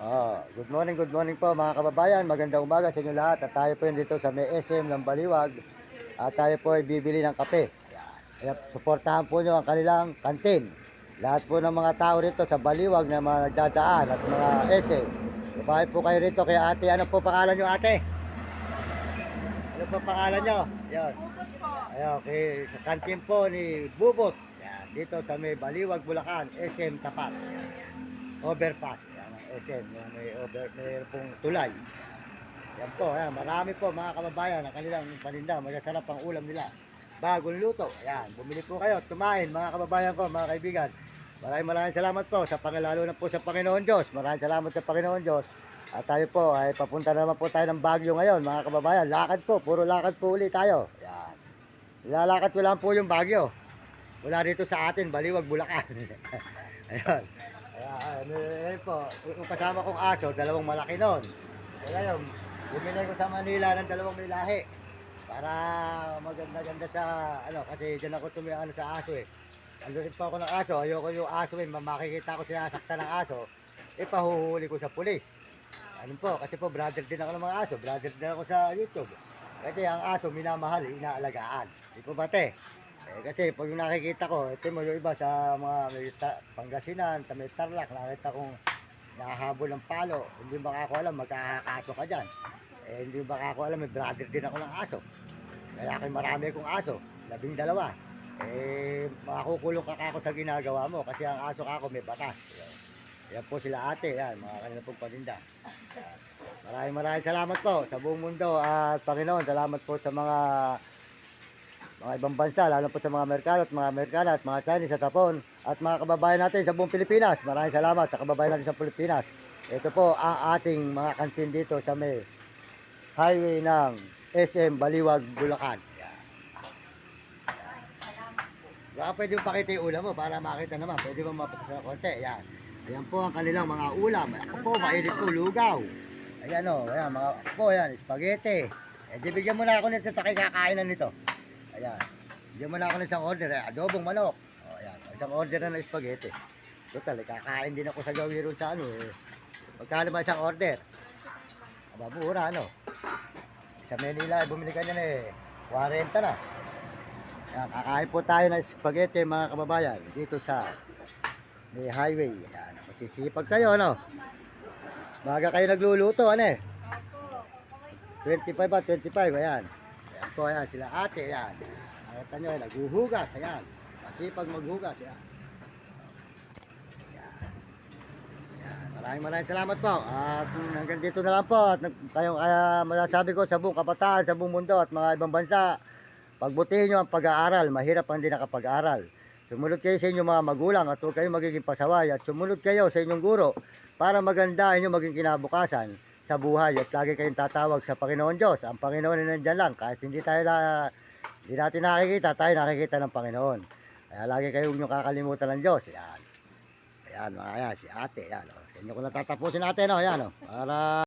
Good morning po mga kababayan. Magandang umaga sa inyo lahat. At tayo po yun dito sa may SM ng Baliwag. At tayo po ay bibili ng kape. Kaya suportahan po nyo ang kanilang kantin. Lahat po ng mga tao rito sa Baliwag na mga nagdadaan at mga SM. Babae po kayo rito kay ate. Ano po pangalan nyo ate? Ano po pangalan nyo? Yan. Ayun, okay. Sa kantin po ni Bubot. Yan. Dito sa may Baliwag, Bulacan. SM Tapat. Yan. Overpass. Yan ang SM. Yung may pong tulay. Yan po. Yan. Marami po mga kababayan ang kanilang paninda. Masasarap ang ulam nila. Bagong luto. Ayan. Bumili po kayo. Tumain mga kababayan ko, mga kaibigan. Maraming salamat po sa Panginoon, na po sa Panginoon Diyos. Maraming salamat sa Panginoon Diyos. At tayo po ay papunta naman po tayo ng Baguio ngayon mga kababayan. Lakad po. Puro lakad po ulit tayo. Ayan. Lalakad ko lang po yung Baguio. Wala dito sa atin. Baliwag, Bulacan. Ayun. Ayan po. Yung kasama kong aso, dalawang malaki nun. Kaya yun, bumili ko sa Manila ng dalawang may lahi. Para maganda-ganda sa, kasi dyan ako sa aso eh. Andurin pa ako ng aso, ayoko yung aso eh, makikita ko sinasaktan ng aso, pahuhuli ko sa pulis. Ano po, kasi po brother din ako ng mga aso, brother din ako sa YouTube. Kasi ang aso minamahal, inaalagaan. Di po ba te? Kasi pag yung nakikita ko, ito mo yung iba sa mga Pangasinan, may Tarlac, nakita kong nakahabol ng palo, hindi baka ako alam, magkakaso ka dyan. Hindi baka ako alam, may brother din ako ng aso. Kaya ako'y marami akong aso, 12. Makukulong ka ako sa ginagawa mo kasi ang aso ako may batas. Yan po sila ate, yan, mga kanila pong paninda. Maraming salamat po sa buong mundo at Panginoon, salamat po sa mga ibang bansa, lalo po sa mga Amerikano at mga Amerikana at mga Chinese sa Tapon at mga kababayan natin sa buong Pilipinas. Maraming salamat sa kababayan natin sa Pilipinas. Ito po ang ating mga kantin dito sa may highway ng SM Baliwag, Bulacan. Baka pwede mo pakita yung ulam mo para makita naman. Pwede mo mapapasa konti. Ayan. Ayan po ang kanilang mga ulam. Ako po, mainit po, lugaw. Ayan o. Ayan, mga po, ayan, spaghetti. Bigyan mo na ako nito sa kakainan nito. Ayan. Bigyan mo na ako ng isang order. Adobong manok. O, ayan. Isang order na spaghetti. Total, kakain din ako sa gawin sa Magkano ba isang order? Mura, Sa Manila, bumili ka niyan 40 na. Yan, kakain po tayo ng spaghetti mga kababayan dito sa may highway. Yan, masisipag kayo, Baga kayo nagluluto, 25 ba? 25, ayan. Ayan po, ayan, sila ate, ayan. Nakita nyo, naghuhugas, ayan. Masipag maghugas, ayan. Maraming salamat po. At hanggang dito na lang po. At kaya masasabi ko sa buong kabataan, sa buong mundo at mga ibang bansa, pagbutihin nyo ang pag-aaral. Mahirap ang hindi nakapag-aaral. Sumunod kayo sa inyong mga magulang at huwag kayong magiging pasaway. At sumunod kayo sa inyong guro para maganda inyong maging kinabukasan sa buhay. At lagi kayong tatawag sa Panginoon Diyos. Ang Panginoon ay nandyan lang. Kahit hindi natin nakikita, tayo nakikita ng Panginoon. Kaya lagi kayo huwag nyo kakalimutan ng Diyos. Yan. Ayan, si ate. Yan, Sa inyo ko natatapusin natin. Yan, para